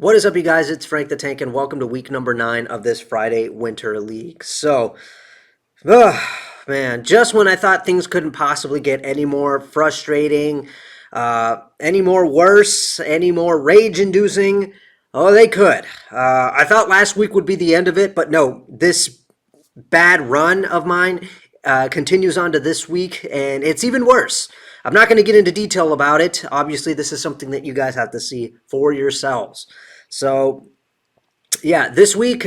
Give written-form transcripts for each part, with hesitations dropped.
What is up, you guys? It's Frank the Tank, and welcome to week number 9 of this Friday Winter League. Man, just when I thought things couldn't possibly get any more frustrating, any more worse, any more rage-inducing, oh, they could. I thought last week would be the end of it, but no, this bad run of mine continues on to this week, and it's even worse. I'm not going to get into detail about it. Obviously, this is something that you guys have to see for yourselves. So, yeah, this week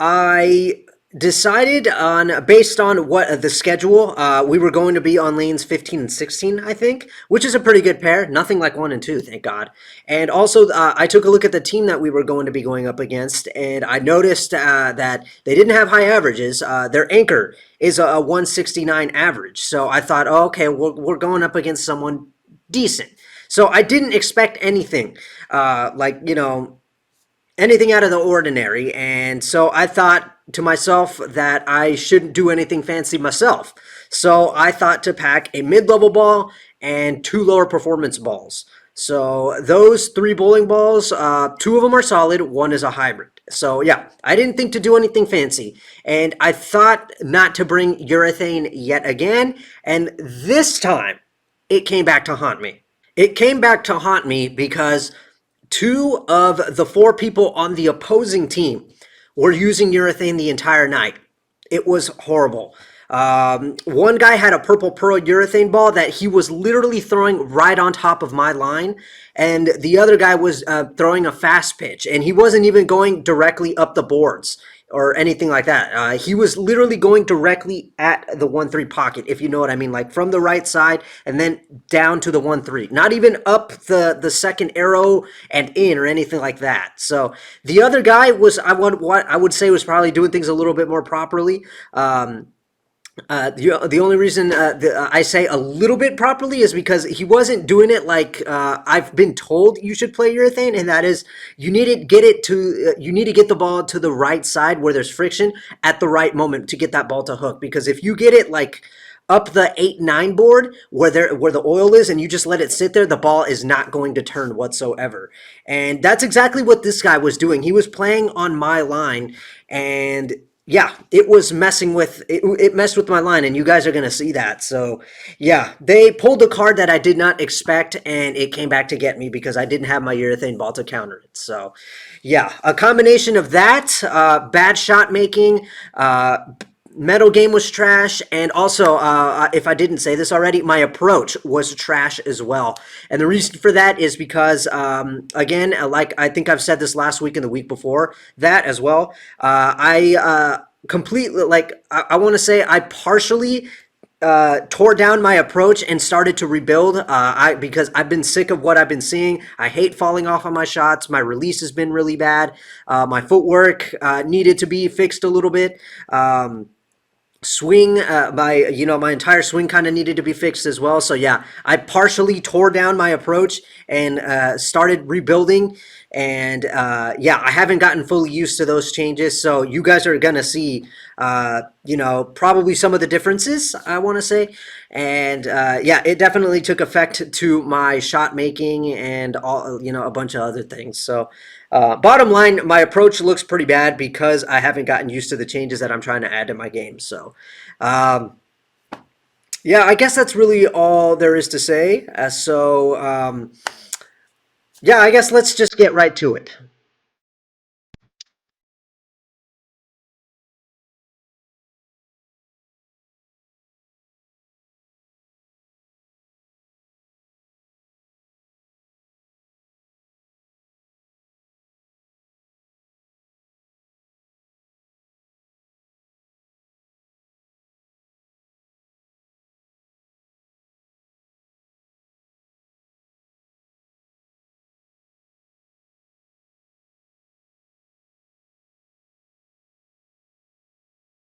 I decided on based on what the schedule we were going to be on lanes 15 and 16, I think, which is a pretty good pair. Nothing like 1 and 2, thank God. And also I took a look at the team that we were going to be going up against, and I noticed that they didn't have high averages. Their anchor is a 169 average, so I thought, oh, okay, we're going up against someone decent. So I didn't expect anything anything out of the ordinary. And so I thought to myself that I shouldn't do anything fancy myself. So I thought to pack a mid-level ball and 2 lower performance balls. So those 3 bowling balls, 2 of them are solid, 1 is a hybrid. So yeah, I didn't think to do anything fancy. And I thought not to bring urethane yet again. And this time, it came back to haunt me. It came back to haunt me because 2 of the 4 people on the opposing team were using urethane the entire night. It was horrible. One guy had a purple pearl urethane ball that he was literally throwing right on top of my line, and the other guy was throwing a fast pitch, and he wasn't even going directly up the boards or anything like that. He was literally going directly at the 1-3 pocket, if you know what I mean, like from the right side and then down to the 1-3. Not even up the second arrow and in or anything like that. So the other guy was, what I would say was probably doing things a little bit more properly. The only reason I say a little bit properly is because he wasn't doing it like I've been told you should play urethane, and that is you need to get the ball to the right side where there's friction at the right moment to get that ball to hook. Because if you get it like up the 8-9 board where the oil is and you just let it sit there, the ball is not going to turn whatsoever. And that's exactly what this guy was doing. He was playing on my line, and yeah, it was messing with it messed with my line, and you guys are going to see that. So yeah, they pulled a card that I did not expect, and it came back to get me because I didn't have my urethane ball to counter it. So yeah, a combination of that, bad shot making, metal game was trash, and also, if I didn't say this already, my approach was trash as well. And the reason for that is because, again, like I think I've said this last week and the week before that as well, I completely, I want to say I partially tore down my approach and started to rebuild because I've been sick of what I've been seeing. I hate falling off on my shots. My release has been really bad. My footwork needed to be fixed a little bit. Swing my entire swing kind of needed to be fixed as well. So yeah, I partially tore down my approach and started rebuilding, and yeah, I haven't gotten fully used to those changes. So you guys are gonna see probably some of the differences, I want to say. And yeah, it definitely took effect to my shot making and all, a bunch of other things. So bottom line, my approach looks pretty bad because I haven't gotten used to the changes that I'm trying to add to my game. So yeah, I guess that's really all there is to say. Yeah, I guess let's just get right to it.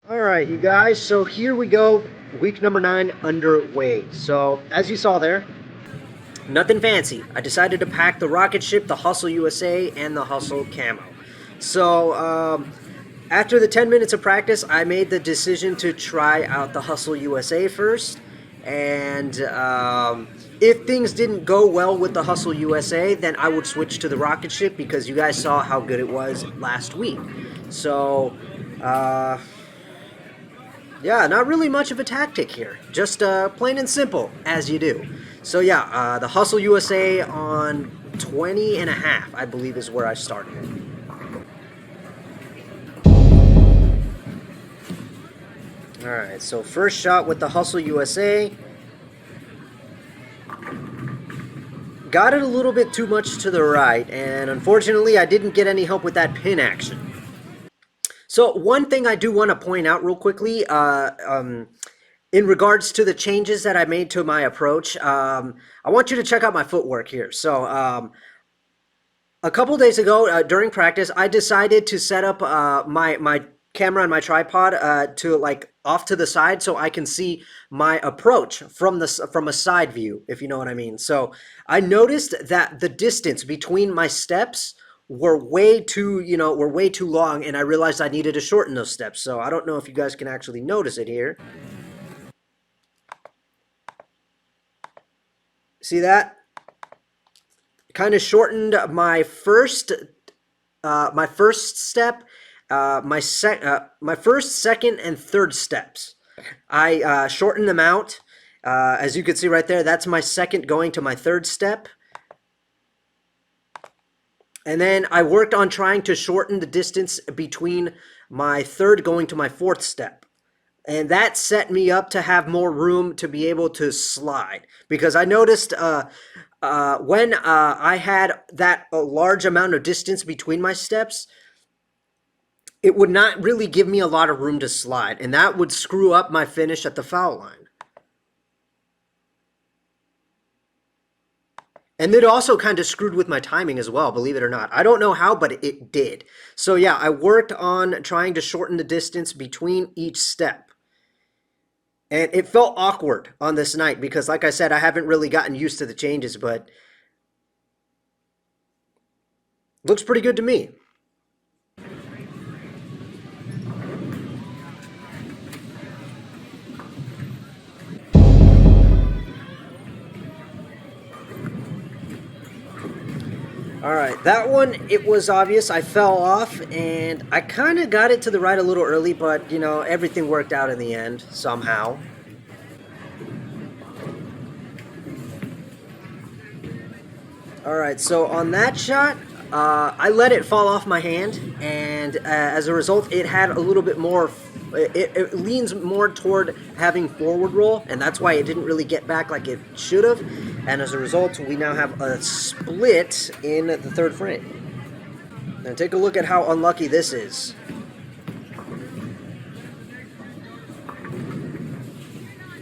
All right, you guys, so here we go. Week number 9 underway. So, as you saw there, nothing fancy. I decided to pack the rocket ship, the Hustle USA, and the Hustle Camo. So, after the 10 minutes of practice, I made the decision to try out the Hustle USA first. And if things didn't go well with the Hustle USA, then I would switch to the rocket ship because you guys saw how good it was last week. So, yeah, not really much of a tactic here. Just plain and simple, as you do. So, yeah, the Hustle USA on 20 and a half, I believe, is where I started. Alright, so first shot with the Hustle USA. Got it a little bit too much to the right, and unfortunately I didn't get any help with that pin action. So one thing I do want to point out real quickly, in regards to the changes that I made to my approach, I want you to check out my footwork here. So a couple days ago during practice, I decided to set up my camera and my tripod to like off to the side so I can see my approach from a side view, if you know what I mean. So I noticed that the distance between my steps were way too, were way too long, and I realized I needed to shorten those steps. So I don't know if you guys can actually notice it here. See that? Kind of shortened my first step, my first, second, and third steps. I shortened them out. As you can see right there, that's my second going to my third step. And then I worked on trying to shorten the distance between my third going to my fourth step. And that set me up to have more room to be able to slide. Because I noticed when I had that large amount of distance between my steps, it would not really give me a lot of room to slide. And that would screw up my finish at the foul line. And it also kind of screwed with my timing as well, believe it or not. I don't know how, but it did. So yeah, I worked on trying to shorten the distance between each step. And it felt awkward on this night because, like I said, I haven't really gotten used to the changes, but looks pretty good to me. All right, that one, it was obvious. I fell off, and I kind of got it to the right a little early, but, everything worked out in the end, somehow. All right, so on that shot, I let it fall off my hand, and as a result, it had a little bit more, it leans more toward having forward roll, and that's why it didn't really get back like it should have. And as a result, we now have a split in the third frame. Now take a look at how unlucky this is.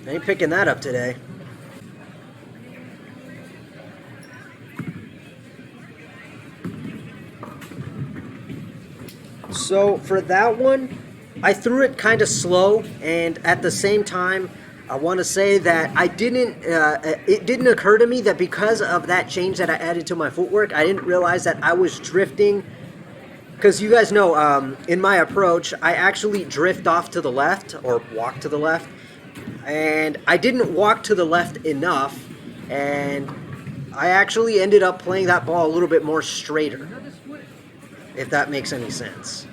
I ain't picking that up today. So for that one, I threw it kind of slow, and at the same time, I want to say that it didn't occur to me that because of that change that I added to my footwork, I didn't realize that I was drifting. Because you guys know, in my approach, I actually drift off to the left, or walk to the left, and I didn't walk to the left enough, and I actually ended up playing that ball a little bit more straighter, if that makes any sense.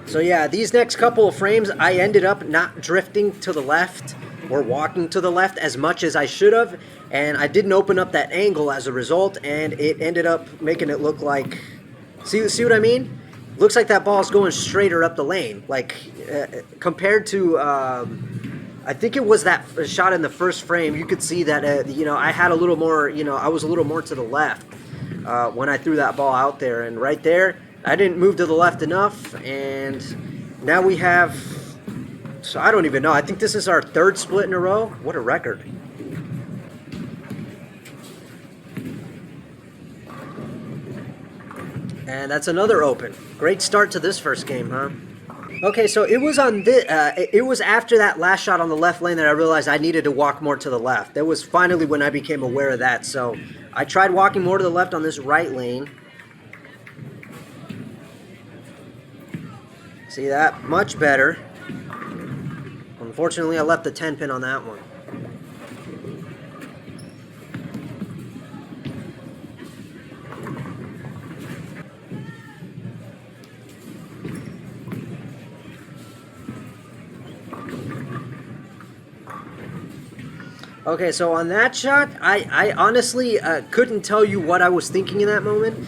So yeah, these next couple of frames, I ended up not drifting to the left or walking to the left as much as I should have, and I didn't open up that angle as a result, and it ended up making it look like, see what I mean? Looks like that ball's going straighter up the lane, like compared to, I think it was that shot in the first frame, you could see that, I had a little more, I was a little more to the left when I threw that ball out there, and right there, I didn't move to the left enough, and now we have, so I don't even know. I think this is our third split in a row. What a record. And that's another open. Great start to this first game, huh? Okay, so it was on this, it was after that last shot on the left lane that I realized I needed to walk more to the left. That was finally when I became aware of that. So I tried walking more to the left on this right lane. See that? Much better. Unfortunately, I left the 10 pin on that one. Okay, so on that shot, I honestly couldn't tell you what I was thinking in that moment.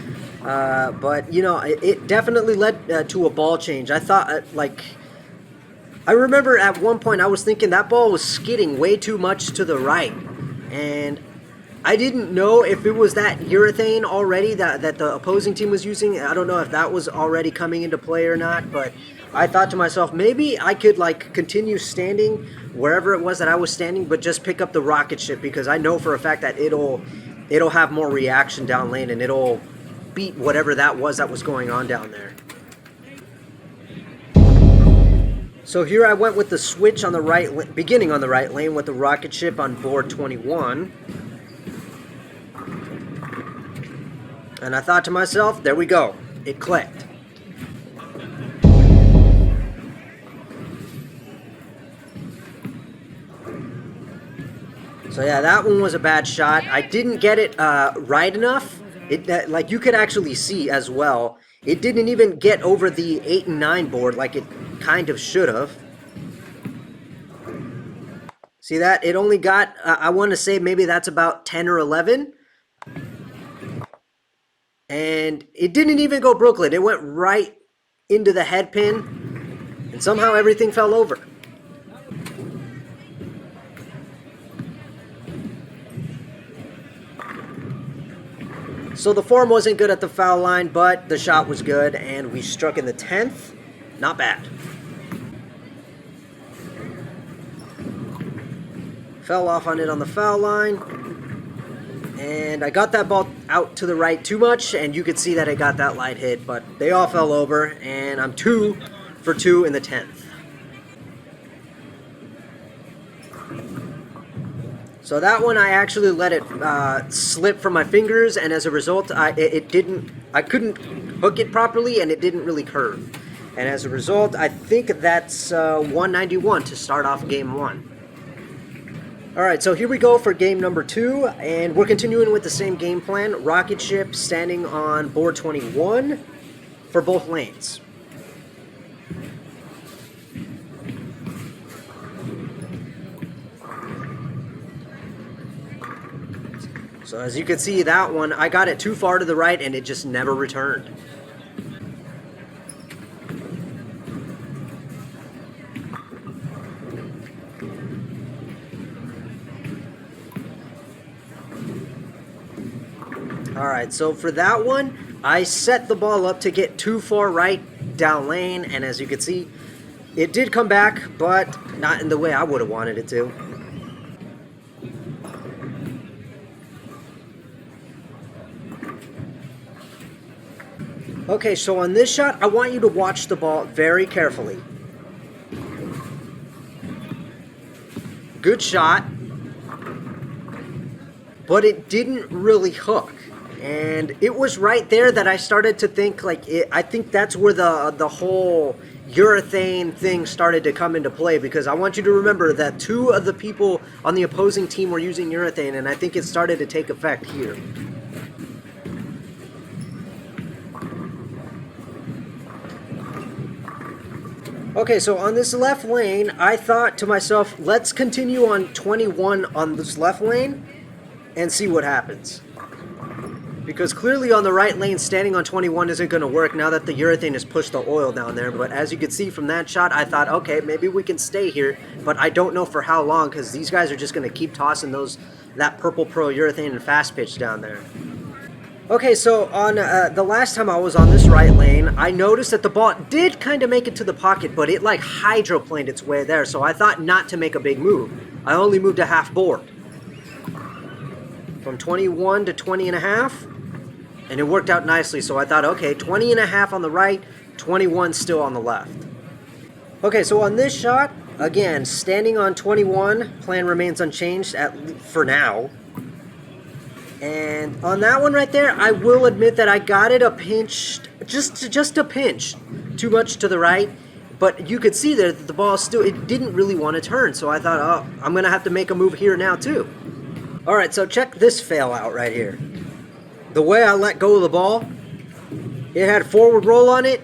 But, you know, it definitely led to a ball change. I thought, I remember at one point I was thinking that ball was skidding way too much to the right. And I didn't know if it was that urethane already that the opposing team was using. I don't know if that was already coming into play or not, but I thought to myself, maybe I could like continue standing wherever it was that I was standing, but just pick up the rocket ship because I know for a fact that it'll have more reaction down lane and it'll beat whatever that was going on down there. So here I went with the switch on the right, beginning on the right lane with the rocket ship on board 21. And I thought to myself, there we go. It clicked. So yeah, that one was a bad shot. I didn't get it right enough. It like you could actually see as well. It didn't even get over the 8 and 9 board like it kind of should have. See that? It only got, I want to say maybe that's about 10 or 11. And it didn't even go Brooklyn. It went right into the head pin. And somehow everything fell over. So the form wasn't good at the foul line, but the shot was good, and we struck in the 10th. Not bad. Fell off on it on the foul line. And I got that ball out to the right too much, and you could see that it got that light hit, but they all fell over, and I'm 2 for 2 in the 10th. So that one I actually let it slip from my fingers, and as a result, I couldn't hook it properly, and it didn't really curve. And as a result, I think that's 191 to start off game 1. All right, so here we go for game number 2, and we're continuing with the same game plan. Rocket ship standing on board 21 for both lanes. So as you can see, that one, I got it too far to the right and it just never returned. Alright, so for that one, I set the ball up to get too far right down lane, and as you can see, it did come back, but not in the way I would have wanted it to. Okay, so on this shot, I want you to watch the ball very carefully. Good shot, but it didn't really hook. And it was right there that I started to think, like, I think that's where the whole urethane thing started to come into play, because I want you to remember that 2 of the people on the opposing team were using urethane, and I think it started to take effect here. Okay, so on this left lane, I thought to myself, let's continue on 21 on this left lane and see what happens. Because clearly on the right lane, standing on 21 isn't going to work now that the urethane has pushed the oil down there. But as you can see from that shot, I thought, okay, maybe we can stay here. But I don't know for how long, because these guys are just going to keep tossing that purple pro urethane and fast pitch down there. Okay, so on the last time I was on this right lane, I noticed that the ball did kind of make it to the pocket, but it like hydroplaned its way there, so I thought not to make a big move. I only moved a half board. From 21 to 20 and a half, and it worked out nicely, so I thought, okay, 20 and a half on the right, 21 still on the left. Okay, so on this shot, again, standing on 21, plan remains unchanged for now. And on that one right there, I will admit that I got it a pinch, just a pinch, too much to the right. But you could see there that the ball still, it didn't really want to turn. So I thought, oh, I'm going to have to make a move here now too. All right, so check this fail out right here. The way I let go of the ball, it had forward roll on it.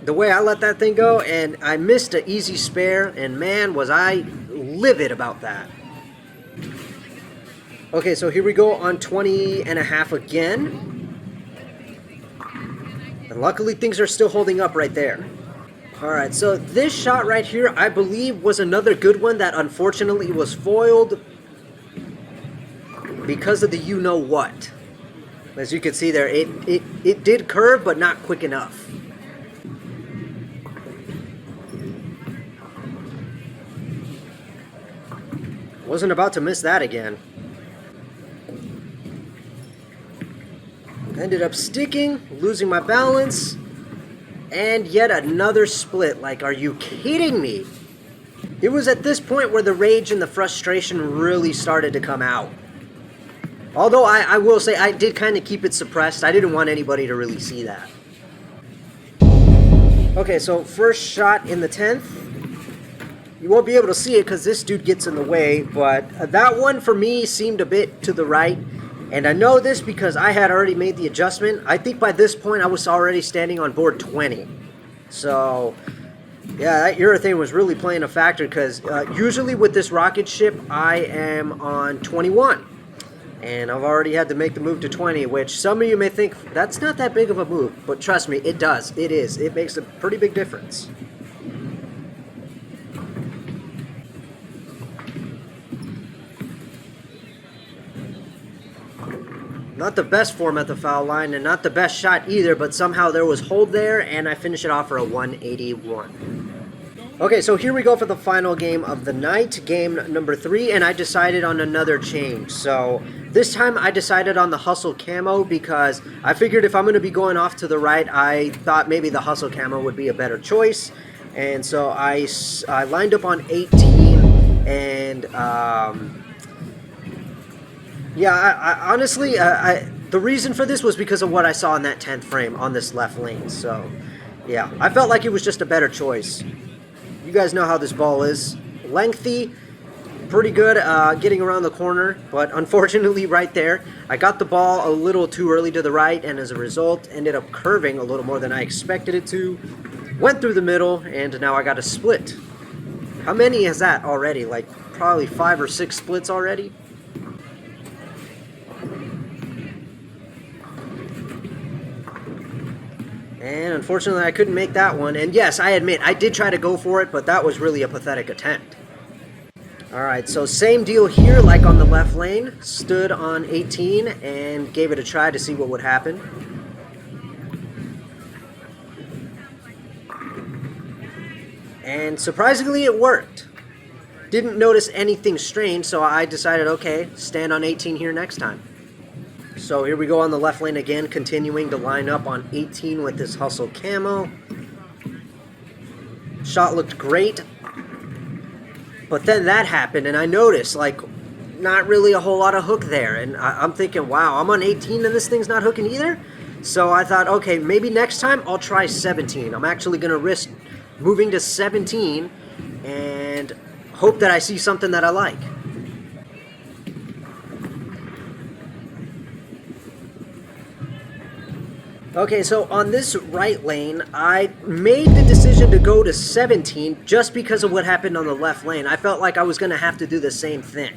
The way I let that thing go, and I missed an easy spare, and man, was I livid about that. Okay, so here we go on 20 and a half again. And luckily things are still holding up right there. Alright, so this shot right here, I believe, was another good one that unfortunately was foiled because of the you-know-what. As you can see there, it did curve, but not quick enough. Wasn't about to miss that again. Ended up sticking, losing my balance, and yet another split. Like, are you kidding me? It was at this point where the rage and the frustration really started to come out. Although I will say I did kind of keep it suppressed. I didn't want anybody to really see that. Okay, so first shot in the 10th. You won't be able to see it because this dude gets in the way, but that one for me seemed a bit to the right. And I know this because I had already made the adjustment. I think by this point I was already standing on board 20. So, yeah, that urethane was really playing a factor because usually with this rocket ship I am on 21. And I've already had to make the move to 20, which some of you may think that's not that big of a move. But trust me, it does. It is. It makes a pretty big difference. Not the best form at the foul line, and not the best shot either, but somehow there was hold there, and I finish it off for a 181. Okay, so here we go for the final game of the night, game number 3, and I decided on another change. So this time I decided on the Hustle Camo because I figured if I'm going to be going off to the right, I thought maybe the Hustle Camo would be a better choice. And so I lined up on 18, and yeah, I honestly, the reason for this was because of what I saw in that 10th frame on this left lane. So, yeah, I felt like it was just a better choice. You guys know how this ball is. Lengthy, pretty good getting around the corner, but unfortunately right there, I got the ball a little too early to the right, and as a result, ended up curving a little more than I expected it to. Went through the middle, and now I got a split. How many is that already? Like, probably 5 or 6 splits already? And unfortunately, I couldn't make that one. And yes, I admit, I did try to go for it, but that was really a pathetic attempt. Alright, so same deal here, like on the left lane. Stood on 18 and gave it a try to see what would happen. And surprisingly, it worked. Didn't notice anything strange, so I decided, okay, stand on 18 here next time. So here we go on the left lane again, continuing to line up on 18 with this Hustle Camo. Shot looked great, but then that happened, and I noticed, like, not really a whole lot of hook there. And I'm thinking, wow, I'm on 18 and this thing's not hooking either? So I thought, okay, maybe next time I'll try 17. I'm actually going to risk moving to 17 and hope that I see something that I like. Okay, so on this right lane, I made the decision to go to 17 just because of what happened on the left lane. I felt like I was going to have to do the same thing.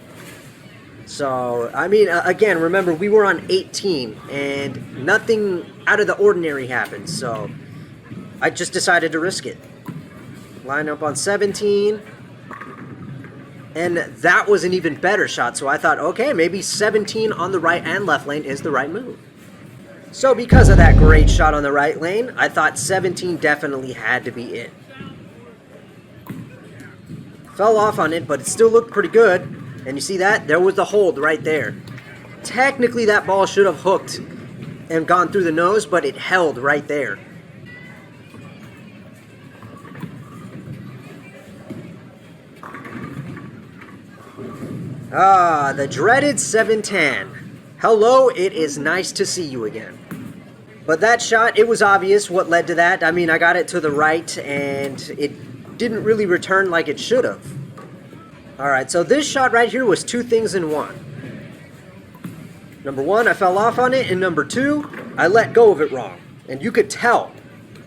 So, I mean, again, remember, we were on 18, and nothing out of the ordinary happened, so I just decided to risk it. Line up on 17, and that was an even better shot, so I thought, okay, maybe 17 on the right and left lane is the right move. So because of that great shot on the right lane, I thought 17 definitely had to be it. Fell off on it, but it still looked pretty good. And you see that? There was the hold right there. Technically, that ball should have hooked and gone through the nose, but it held right there. Ah, the dreaded 710. Hello, it is nice to see you again. But that shot, it was obvious what led to that. I mean, I got it to the right, and it didn't really return like it should have. Alright, so this shot right here was 2 things in one. Number 1, I fell off on it, and number 2, I let go of it wrong. And you could tell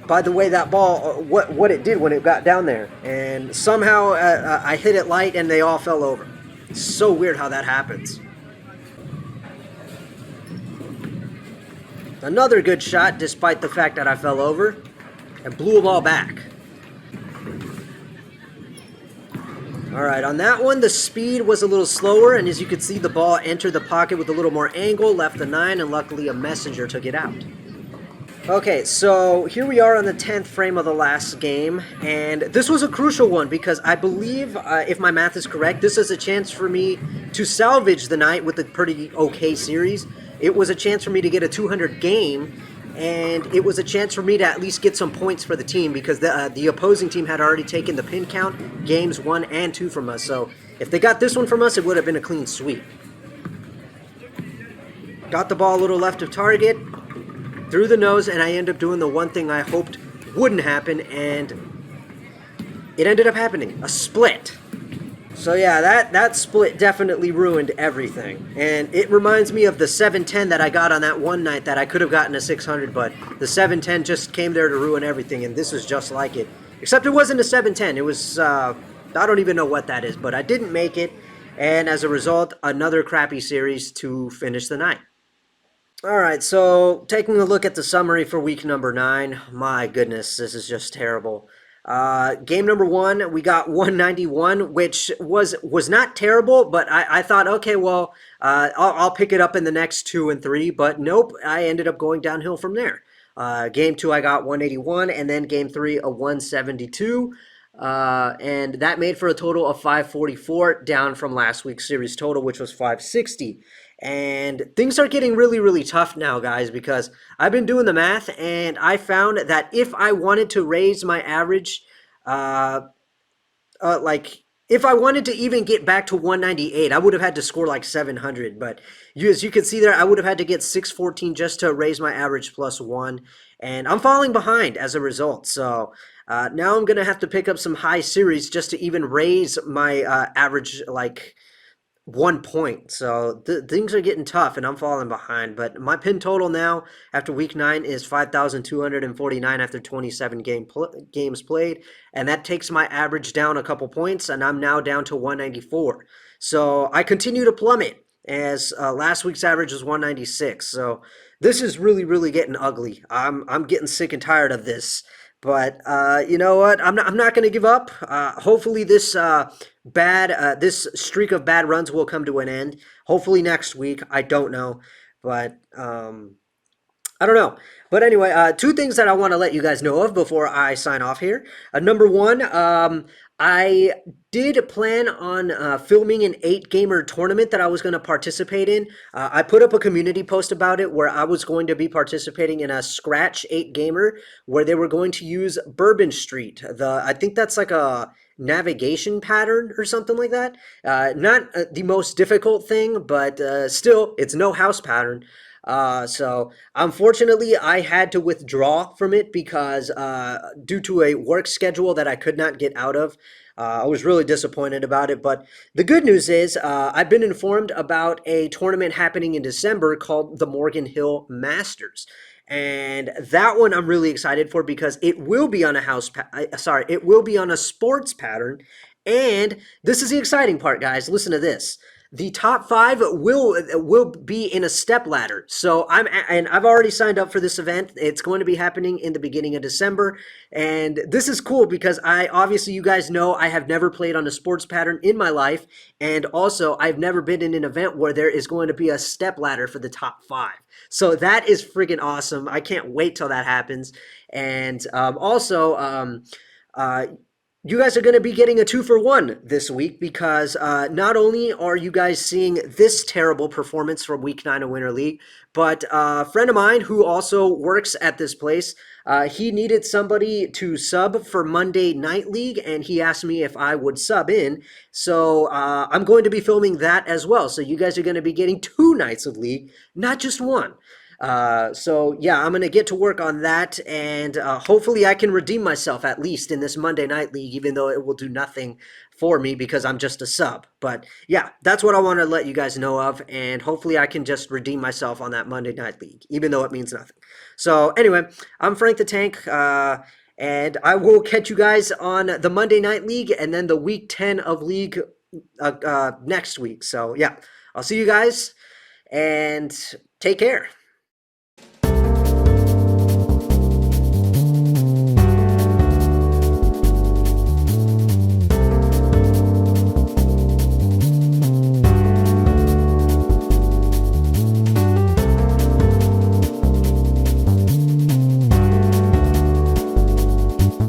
by the way that ball, what it did when it got down there. And somehow I hit it light, and they all fell over. So weird how that happens. Another good shot, despite the fact that I fell over and blew a ball back. All right, on that one, the speed was a little slower, and as you can see, the ball entered the pocket with a little more angle, left the 9, and luckily a messenger took it out. Okay, so here we are on the 10th frame of the last game, and this was a crucial one because I believe, if my math is correct, this is a chance for me to salvage the night with a pretty okay series. It was a chance for me to get a 200 game, and it was a chance for me to at least get some points for the team because the opposing team had already taken the pin count, games 1 and 2 from us, so if they got this one from us, it would have been a clean sweep. Got the ball a little left of target, through the nose, and I end up doing the one thing I hoped wouldn't happen, and it ended up happening. A split. So yeah, that split definitely ruined everything. And it reminds me of the 710 that I got on that one night that I could have gotten a 600, but the 710 just came there to ruin everything, and this is just like it. Except it wasn't a 710. It was, I don't even know what that is, but I didn't make it, and as a result, another crappy series to finish the night. All right, so taking a look at the summary for week number 9, my goodness, this is just terrible. Game number 1, we got 191, which was not terrible, but I thought, okay, well, I'll pick it up in the next 2 and 3, but nope, I ended up going downhill from there. Game 2, I got 181, and then game 3, a 172. And that made for a total of 544, down from last week's series total, which was 560. And things are getting really, really tough now, guys, because I've been doing the math, and I found that if I wanted to raise my average, uh, like if I wanted to even get back to 198, I would have had to score like 700. But as you can see there, I would have had to get 614 just to raise my average +1, and I'm falling behind as a result. So now I'm gonna have to pick up some high series just to even raise my average, like 1 point. So things are getting tough, and I'm falling behind. But my pin total now after week 9 is 5,249 after 27 games played, and that takes my average down a couple points, and I'm now down to 194. So I continue to plummet as last week's average was 196. So this is really, really getting ugly. I'm getting sick and tired of this. But you know what? I'm not going to give up. Hopefully, this streak of bad runs will come to an end. Hopefully next week. I don't know, but I don't know. But anyway, two things that I want to let you guys know of before I sign off here. Number one, I did plan on filming an 8-gamer tournament that I was going to participate in. I put up a community post about it where I was going to be participating in a scratch 8-gamer where they were going to use Bourbon Street. I think that's like a navigation pattern or something like that. Not the most difficult thing, but still, it's no house pattern. So unfortunately, I had to withdraw from it because due to a work schedule that I could not get out of. I was really disappointed about it, but the good news is I've been informed about a tournament happening in December called the Morgan Hill Masters. And that one I'm really excited for because it will be on it will be on a sports pattern. And this is the exciting part, guys. Listen to this. The top 5 will be in a step ladder. So I've already signed up for this event. It's going to be happening in the beginning of December, and this is cool because obviously you guys know I have never played on a sports pattern in my life, and also I've never been in an event where there is going to be a step ladder for the top 5. So that is freaking awesome. I can't wait till that happens. And also, you guys are going to be getting a 2-for-1 this week because not only are you guys seeing this terrible performance from Week 9 of Winter League, but a friend of mine who also works at this place, he needed somebody to sub for Monday Night League, and he asked me if I would sub in. So I'm going to be filming that as well. So you guys are going to be getting 2 nights of League, not just 1. So yeah, I'm gonna get to work on that, and hopefully I can redeem myself at least in this Monday Night League, even though it will do nothing for me because I'm just a sub. But yeah, that's what I want to let you guys know of, and hopefully I can just redeem myself on that Monday Night League, even though it means nothing. So anyway, I'm Frank the Tank, and I will catch you guys on the Monday Night League and then the Week 10 of League next week. So yeah, I'll see you guys and take care.